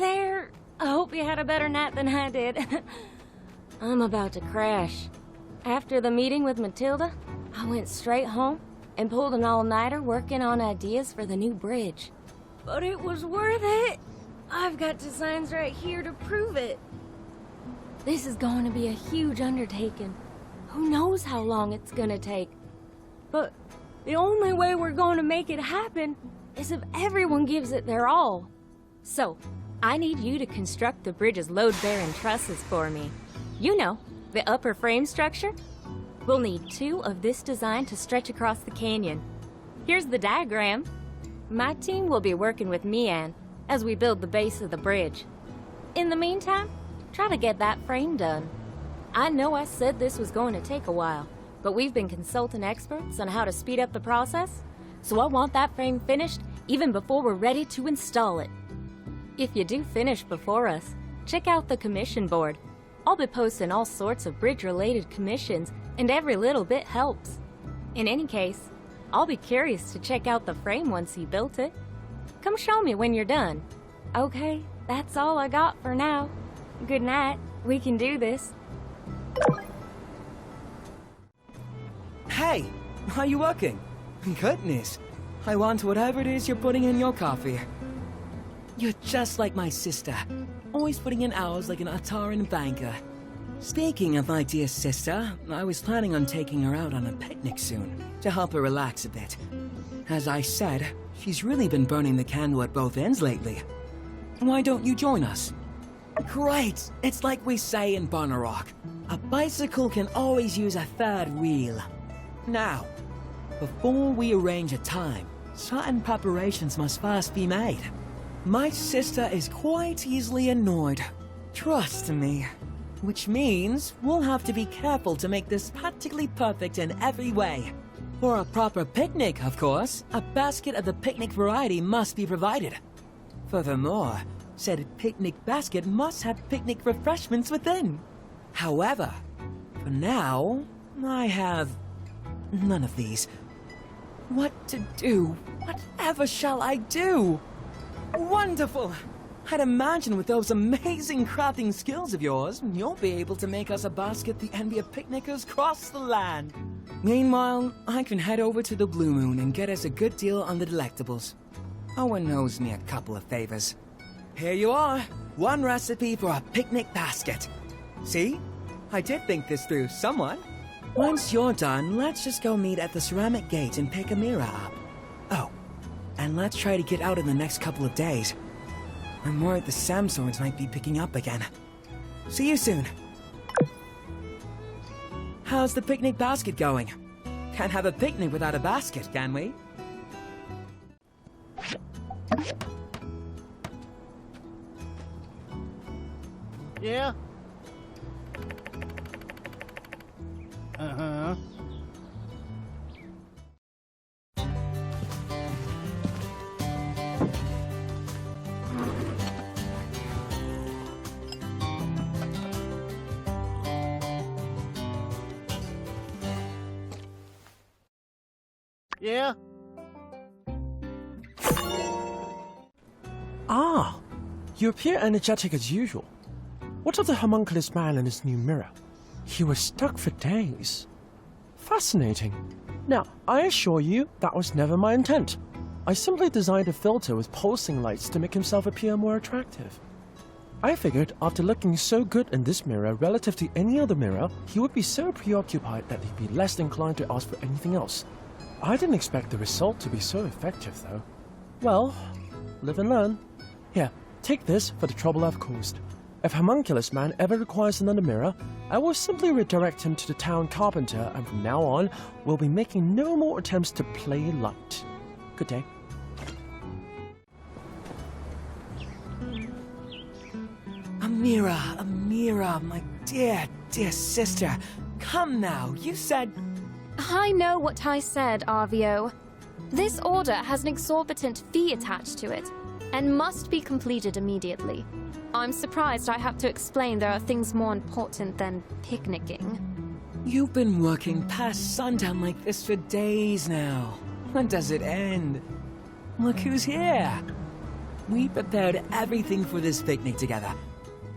there. I hope you had a better night than I did. I'm about to crash. After the meeting with Matilda, I went straight home and pulled an all-nighter working on ideas for the new bridge. But it was worth it. I've got designs right here to prove it. This is going to be a huge undertaking. Who knows how long it's gonna take? But the only way we're going to make it happen is if everyone gives it their all. So, I need you to construct the bridge's load-bearing trusses for me. You know, the upper frame structure? We'll need 2 of this design to stretch across the canyon. Here's the diagram. My team will be working with Mian as we build the base of the bridge. In the meantime, try to get that frame done. I know I said this was going to take a while, but we've been consulting experts on how to speed up the process, so I want that frame finished even before we're ready to install it. If you do finish before us, check out the commission board. I'll be posting all sorts of bridge-related commissions, and every little bit helps. In any case, I'll be curious to check out the frame once you built it. Come show me when you're done. Okay, that's all I got for now. Good night. We can do this. Hey, are you working? Goodness, I want whatever it is you're putting in your coffee. You're just like my sister, always putting in hours like an Ataran banker. Speaking of my dear sister, I was planning on taking her out on a picnic soon, to help her relax a bit. As I said, she's really been burning the candle at both ends lately. Why don't you join us? Great! It's like we say in Sandrock. A bicycle can always use a third wheel. Now, before we arrange a time, certain preparations must first be made. My sister is quite easily annoyed. Trust me. Which means we'll have to be careful to make this practically perfect in every way. For a proper picnic, of course, a basket of the picnic variety must be provided. Furthermore, said picnic basket must have picnic refreshments within. However, for now, I have none of these. What to do? Whatever shall I do? Wonderful! I'd imagine with those amazing crafting skills of yours, you'll be able to make us a basket the envy of picnickers across the land. Meanwhile, I can head over to the Blue Moon and get us a good deal on the delectables. Owen owes me a couple of favors. Here you are, one recipe for a picnic basket. See? I did think this through somewhat. Once you're done, let's just go meet at the ceramic gate and pick Amira up. Oh, and let's try to get out in the next couple of days. I'm worried the Samswords might be picking up again. See you soon. How's the picnic basket going? Can't have a picnic without a basket, can we? Yeah? Uh-huh. Yeah? Ah, you appear energetic as usual. What of the homunculus man and his new mirror? He was stuck for days. Fascinating. Now, I assure you, that was never my intent. I simply designed a filter with pulsing lights to make himself appear more attractive. I figured after looking so good in this mirror relative to any other mirror, he would be so preoccupied that he'd be less inclined to ask for anything else. I didn't expect the result to be so effective, though. Well, live and learn. Here, take this for the trouble I've caused. If Homunculus Man ever requires another mirror, I will simply redirect him to the town carpenter, and from now on, we'll be making no more attempts to play light. Good day. Amira, my dear, dear sister. Come now, you said... I know what I said, Arvio. This order has an exorbitant fee attached to it, and must be completed immediately. I'm surprised I have to explain there are things more important than picnicking. You've been working past sundown like this for days now. When does it end? Look who's here. We prepared everything for this picnic together.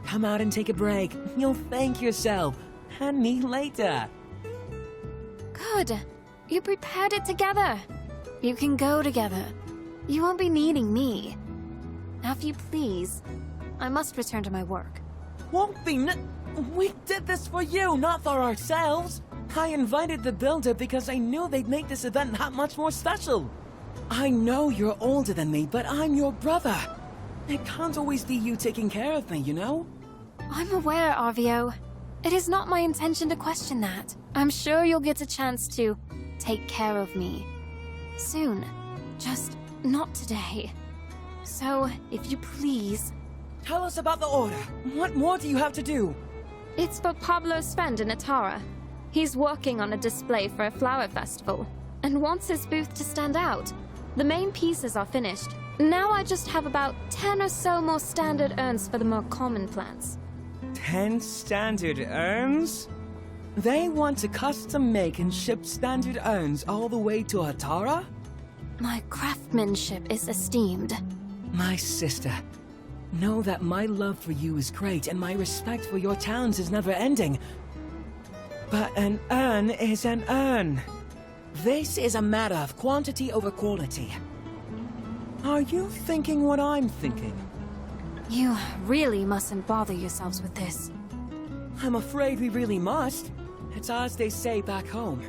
Come out and take a break. You'll thank yourself and me later. Good. You prepared it together. You can go together. You won't be needing me. Now, if you please, I must return to my work. Won't be We did this for you, not for ourselves. I invited the builder because I knew they'd make this event that much more special. I know you're older than me, but I'm your brother. It can't always be you taking care of me, you know? I'm aware, Arvio. It is not my intention to question that. I'm sure you'll get a chance to take care of me. Soon. Just not today. So, if you please... Tell us about the order. What more do you have to do? It's for Pablo's friend in Atara. He's working on a display for a flower festival, and wants his booth to stand out. The main pieces are finished. Now I just have about 10 or so more standard urns for the more common plants. 10 standard urns? They want to custom make and ship standard urns all the way to Atara? My craftsmanship is esteemed. My sister, know that my love for you is great and my respect for your talents is never ending. But an urn is an urn. This is a matter of quantity over quality. Are you thinking what I'm thinking? You really mustn't bother yourselves with this. I'm afraid we really must. It's as they say back home.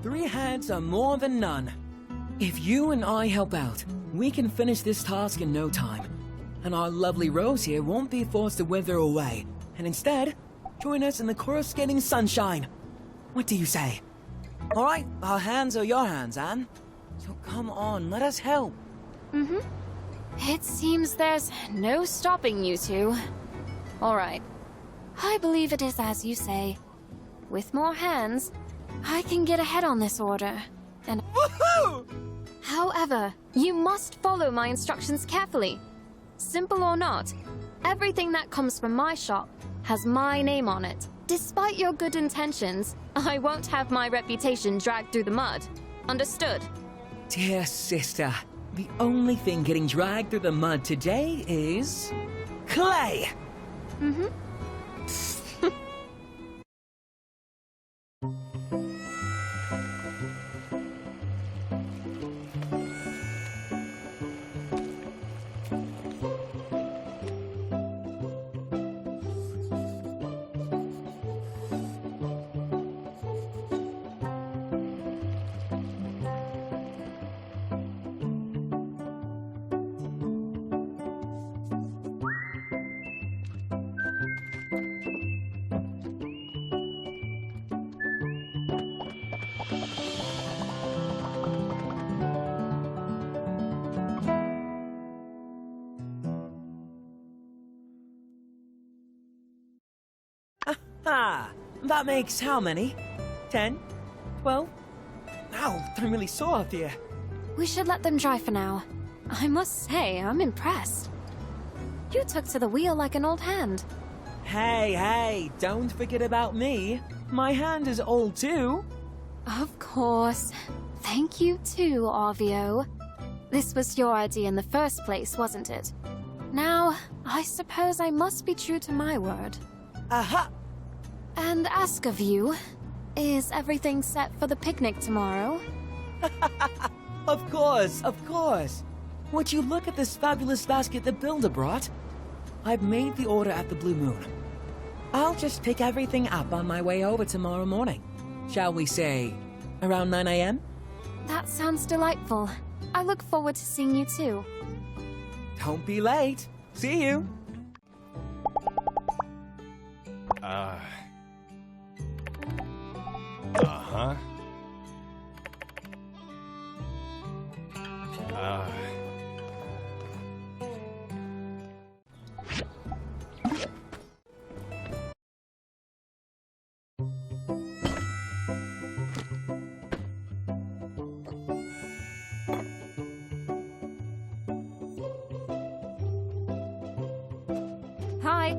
3 heads are more than none. If you and I help out, we can finish this task in no time. And our lovely Rose here won't be forced to wither away. And instead, join us in the coruscating sunshine. What do you say? Alright, our hands are your hands, Anne. So come on, let us help. Mm-hmm. It seems there's no stopping you two. Alright. I believe it is as you say. With more hands, I can get ahead on this order. And Woohoo! however, you must follow my instructions carefully. Simple or not, everything that comes from my shop has my name on it. Despite your good intentions, I won't have my reputation dragged through the mud. Understood? Dear sister, the only thing getting dragged through the mud today is... clay! Mm-hmm. Ah, that makes how many? 10? 12? Ow, I'm really sore up here. We should let them dry for now. I must say, I'm impressed. You took to the wheel like an old hand. Hey, don't forget about me. My hand is old too. Of course. Thank you too, Arvio. This was your idea in the first place, wasn't it? Now, I suppose I must be true to my word. Aha! And ask of you, is everything set for the picnic tomorrow? Of course. Would you look at this fabulous basket the builder brought? I've made the order at the Blue Moon. I'll just pick everything up on my way over tomorrow morning. Shall we say, around 9 a.m.? That sounds delightful. I look forward to seeing you too. Don't be late. See you. Uh-huh. Hi.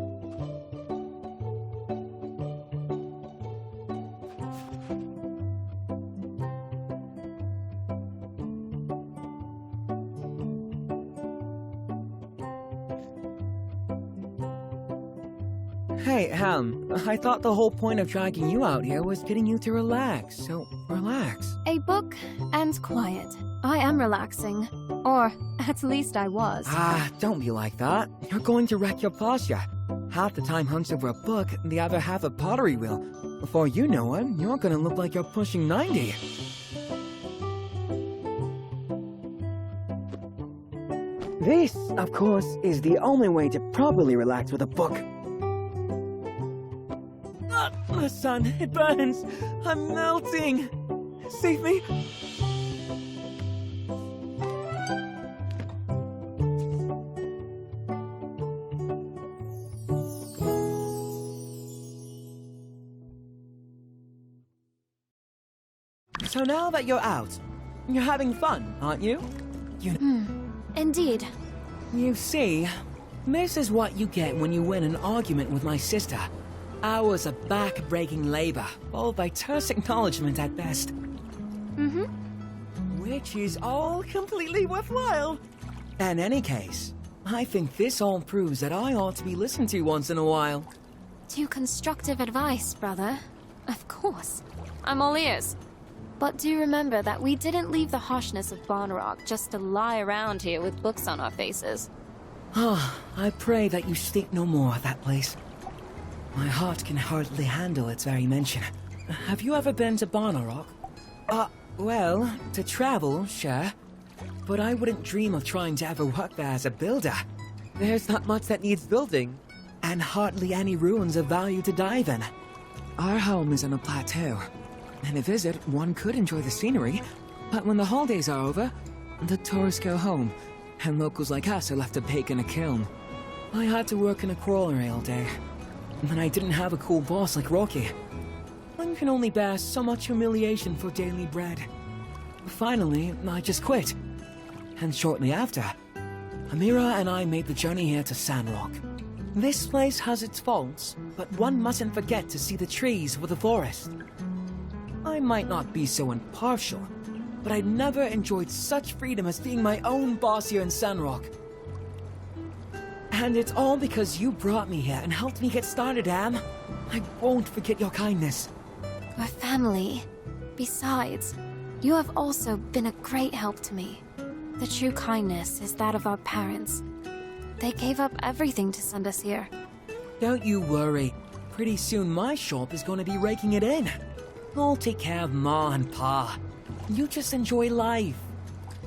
Hey, I thought the whole point of dragging you out here was getting you to relax, so relax. A book and quiet. I am relaxing. Or, at least I was. Ah, don't be like that. You're going to wreck your posture. Half the time hunched over a book, the other half a pottery wheel. Before you know it, you're gonna look like you're pushing 90. This, of course, is the only way to properly relax with a book. The sun, it burns. I'm melting. Save me. So now that you're out, you're having fun, aren't you? Indeed. You see, this is what you get when you win an argument with my sister. Hours of back-breaking labor, followed by terse acknowledgement at best. Which is all completely worthwhile. In any case, I think this all proves that I ought to be listened to once in a while. To constructive advice, brother. Of course. I'm all ears. But do remember that we didn't leave the harshness of Sandrock just to lie around here with books on our faces. I pray that you speak no more of that place. My heart can hardly handle its very mention. Have you ever been to Sandrock? Well, to travel, sure. But I wouldn't dream of trying to ever work there as a builder. There's not much that needs building, and hardly any ruins of value to dive in. Our home is on a plateau, and a visit, one could enjoy the scenery, but when the holidays are over, the tourists go home, and locals like us are left to bake in a kiln. I had to work in a crawlery all day, and I didn't have a cool boss like Rocky. One can only bear so much humiliation for daily bread. Finally, I just quit. And shortly after, Amira and I made the journey here to Sandrock. This place has its faults, but one mustn't forget to see the trees for the forest. I might not be so impartial, but I'd never enjoyed such freedom as being my own boss here in Sandrock. And it's all because you brought me here and helped me get started, Am. I won't forget your kindness. We're family. Besides, you have also been a great help to me. The true kindness is that of our parents. They gave up everything to send us here. Don't you worry. Pretty soon my shop is going to be raking it in. I'll take care of Ma and Pa. You just enjoy life.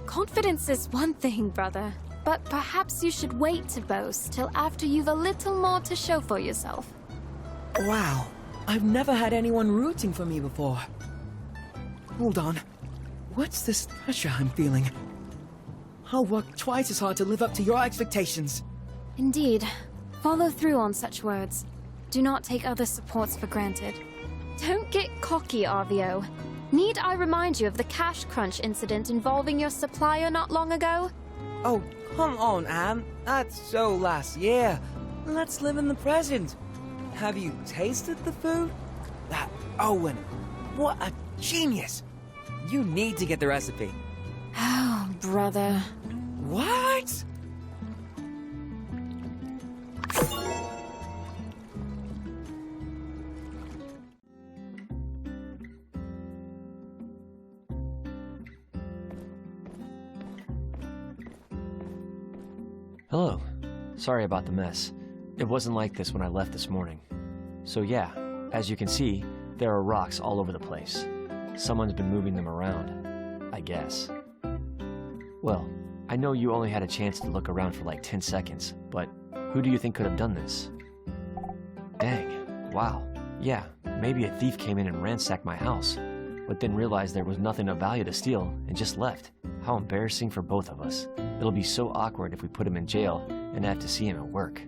Confidence is one thing, brother. But perhaps you should wait to boast till after you've a little more to show for yourself. Wow. I've never had anyone rooting for me before. Hold on. What's this pressure I'm feeling? I'll work twice as hard to live up to your expectations. Indeed. Follow through on such words. Do not take other supports for granted. Don't get cocky, Arvio. Need I remind you of the cash crunch incident involving your supplier not long ago? Oh, come on, Am. That's so last year. Let's live in the present. Have you tasted the food? That Owen, what a genius! You need to get the recipe. Oh, brother. What? Hello. Sorry about the mess. It wasn't like this when I left this morning. So yeah, as you can see, there are rocks all over the place. Someone's been moving them around, I guess. Well, I know you only had a chance to look around for like 10 seconds, but who do you think could have done this? Dang, wow. Yeah, maybe a thief came in and ransacked my house, but then realized there was nothing of value to steal and just left. How embarrassing for both of us. It'll be so awkward if we put him in jail and have to see him at work.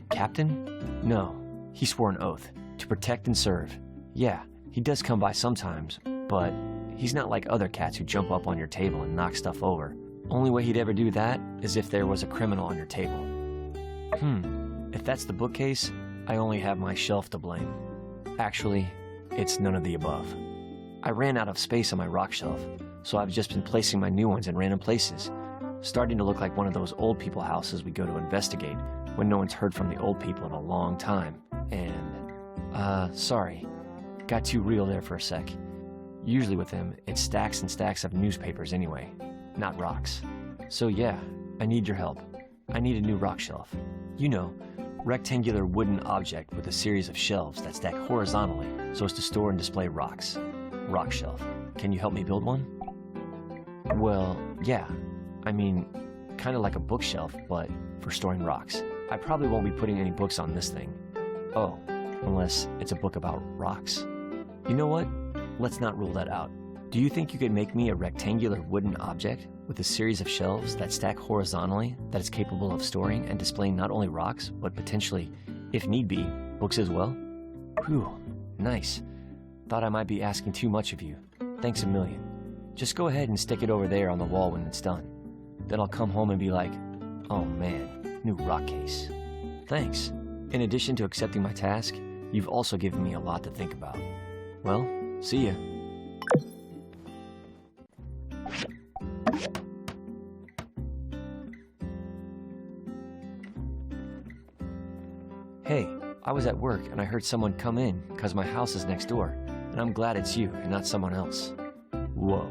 Captain? No, he swore an oath to protect and serve. Yeah, he does come by sometimes, but he's not like other cats who jump up on your table and knock stuff over. Only way he'd ever do that is if there was a criminal on your table. If that's the bookcase, I only have my shelf to blame. Actually, it's none of the above. I ran out of space on my rock shelf, so I've just been placing my new ones in random places, starting to look like one of those old people houses we go to investigate, when no one's heard from the old people in a long time. And, sorry. Got too real there for a sec. Usually with him, it's stacks and stacks of newspapers anyway, not rocks. So yeah, I need your help. I need a new rock shelf. You know, rectangular wooden object with a series of shelves that stack horizontally so as to store and display rocks. Rock shelf. Can you help me build one? Well, yeah. I mean, kind of like a bookshelf, but for storing rocks. I probably won't be putting any books on this thing. Oh, unless it's a book about rocks. You know what? Let's not rule that out. Do you think you could make me a rectangular wooden object with a series of shelves that stack horizontally that is capable of storing and displaying not only rocks, but potentially, if need be, books as well? Whew, nice. Thought I might be asking too much of you. Thanks a million. Just go ahead and stick it over there on the wall when it's done. Then I'll come home and be like, oh man, new rock case. Thanks. In addition to accepting my task, you've also given me a lot to think about. Well, see ya. Hey, I was at work and I heard someone come in because my house is next door, and I'm glad it's you and not someone else. Whoa,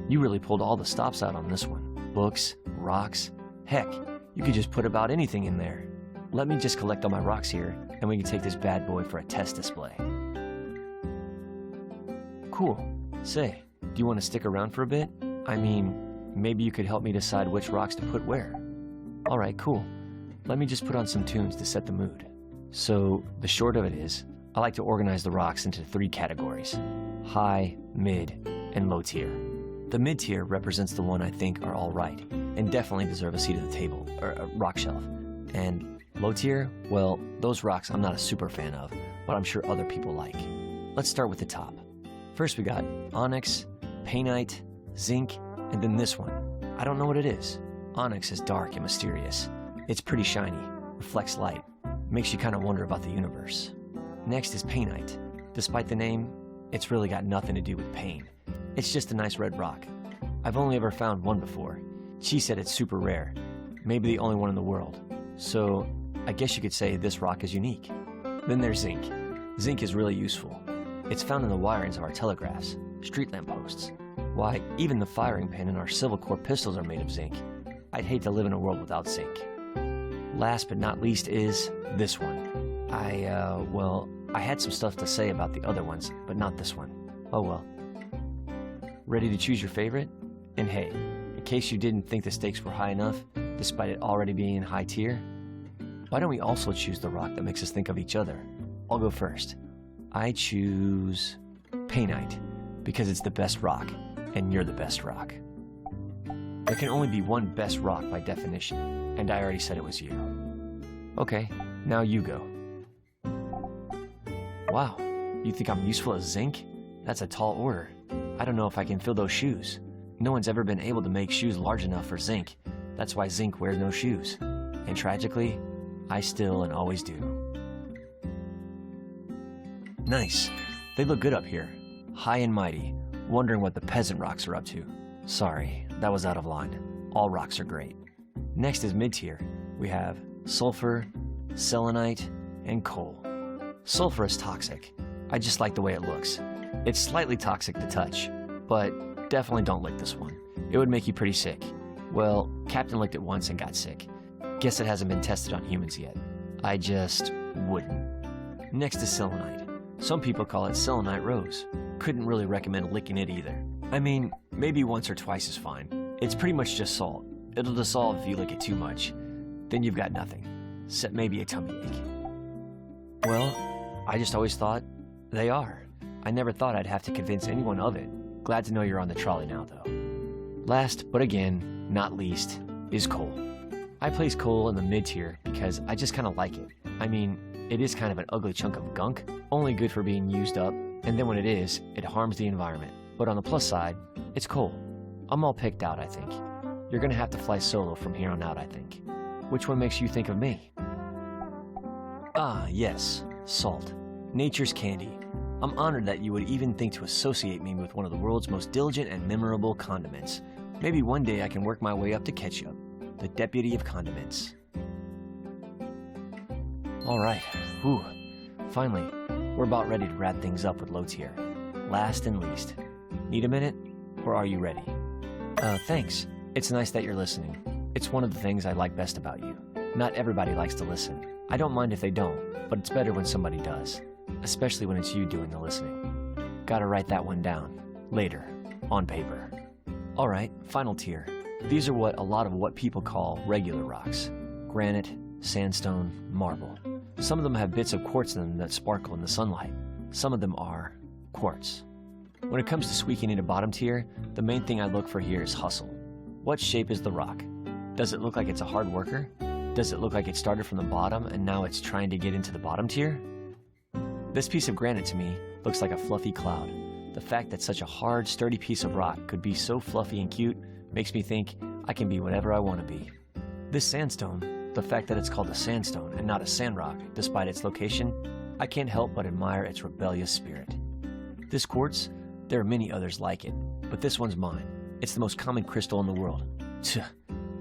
you really pulled all the stops out on this one. Books, rocks, heck, you could just put about anything in there. Let me just collect all my rocks here, and we can take this bad boy for a test display. Cool. Say, do you want to stick around for a bit? I mean, maybe you could help me decide which rocks to put where. Alright, cool. Let me just put on some tunes to set the mood. So, the short of it is, I like to organize the rocks into 3 categories: high, mid, and low tier. The mid tier represents the one I think are alright, and definitely deserve a seat at the table, or a rock shelf. And low tier, well, those rocks I'm not a super fan of, but I'm sure other people like. Let's start with the top. First we got onyx, painite, zinc, and then this one. I don't know what it is. Onyx is dark and mysterious. It's pretty shiny, reflects light, makes you kind of wonder about the universe. Next is painite. Despite the name, it's really got nothing to do with pain. It's just a nice red rock. I've only ever found one before. She said it's super rare, maybe the only one in the world. So I guess you could say this rock is unique. Then there's zinc. Zinc is really useful. It's found in the wirings of our telegraphs, street lamp posts. Why, even the firing pin in our Civil Corps pistols are made of zinc. I'd hate to live in a world without zinc. Last but not least is this one. I had some stuff to say about the other ones, but not this one. Oh well. Ready to choose your favorite? And hey, in case you didn't think the stakes were high enough, despite it already being high tier, why don't we also choose the rock that makes us think of each other? I'll go first. I choose painite, because it's the best rock, and you're the best rock. There can only be one best rock by definition, and I already said it was you. Okay, now you go. Wow, you think I'm useful as zinc? That's a tall order. I don't know if I can fill those shoes. No one's ever been able to make shoes large enough for zinc. That's why zinc wears no shoes. And tragically, I still and always do. Nice. They look good up here. High and mighty, wondering what the peasant rocks are up to. Sorry, that was out of line. All rocks are great. Next is mid-tier. We have sulfur, selenite, and coal. Sulfur is toxic. I just like the way it looks. It's slightly toxic to touch, but definitely don't lick this one. It would make you pretty sick. Well, Captain licked it once and got sick. Guess it hasn't been tested on humans yet. I just wouldn't. Next is selenite. Some people call it selenite rose. Couldn't really recommend licking it either. I mean, maybe once or twice is fine. It's pretty much just salt. It'll dissolve if you lick it too much. Then you've got nothing, except maybe a tummy ache. Well, I just always thought they are. I never thought I'd have to convince anyone of it. Glad to know you're on the trolley now, though. Last, but again, not least, is coal. I place coal in the mid-tier because I just kind of like it. I mean, it is kind of an ugly chunk of gunk, only good for being used up, and then when it is, it harms the environment. But on the plus side, it's coal. I'm all picked out, I think. You're gonna have to fly solo from here on out, I think. Which one makes you think of me? Ah, yes, salt. Nature's candy. I'm honored that you would even think to associate me with one of the world's most diligent and memorable condiments. Maybe one day I can work my way up to ketchup, the deputy of condiments. Alright, whew. Finally, we're about ready to wrap things up with low tier. Last and least. Need a minute? Or are you ready? Thanks. It's nice that you're listening. It's one of the things I like best about you. Not everybody likes to listen. I don't mind if they don't, but it's better when somebody does. Especially when it's you doing the listening. Gotta write that one down. Later. On paper. Alright, final tier. These are what people call regular rocks. Granite, sandstone, marble. Some of them have bits of quartz in them that sparkle in the sunlight. Some of them are quartz. When it comes to squeaking into bottom tier, the main thing I look for here is hustle. What shape is the rock? Does it look like it's a hard worker? Does it look like it started from the bottom and now it's trying to get into the bottom tier? This piece of granite to me looks like a fluffy cloud. The fact that such a hard, sturdy piece of rock could be so fluffy and cute makes me think I can be whatever I want to be. This sandstone, the fact that it's called a sandstone and not a sandrock, despite its location, I can't help but admire its rebellious spirit. This quartz, there are many others like it, but this one's mine. It's the most common crystal in the world.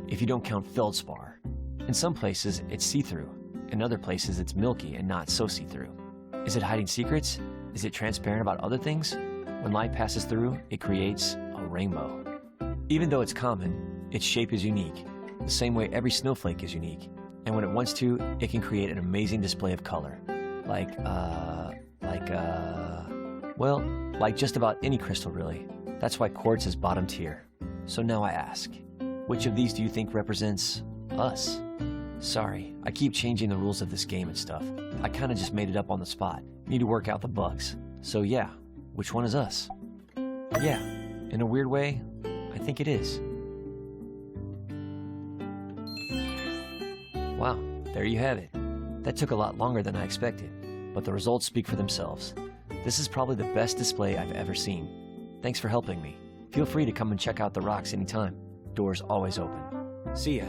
If you don't count feldspar. In some places, it's see-through. In other places, it's milky and not so see-through. Is it hiding secrets? Is it transparent about other things? When light passes through, it creates a rainbow. Even though it's common, its shape is unique, the same way every snowflake is unique. And when it wants to, it can create an amazing display of color. Like just about any crystal, really. That's why quartz is bottom tier. So now I ask, which of these do you think represents us? Sorry, I keep changing the rules of this game and stuff. I kinda just made it up on the spot. Need to work out the bugs. So yeah, which one is us? Yeah, in a weird way, I think it is. Wow, there you have it. That took a lot longer than I expected, but the results speak for themselves. This is probably the best display I've ever seen. Thanks for helping me. Feel free to come and check out the rocks anytime. Doors always open. See ya.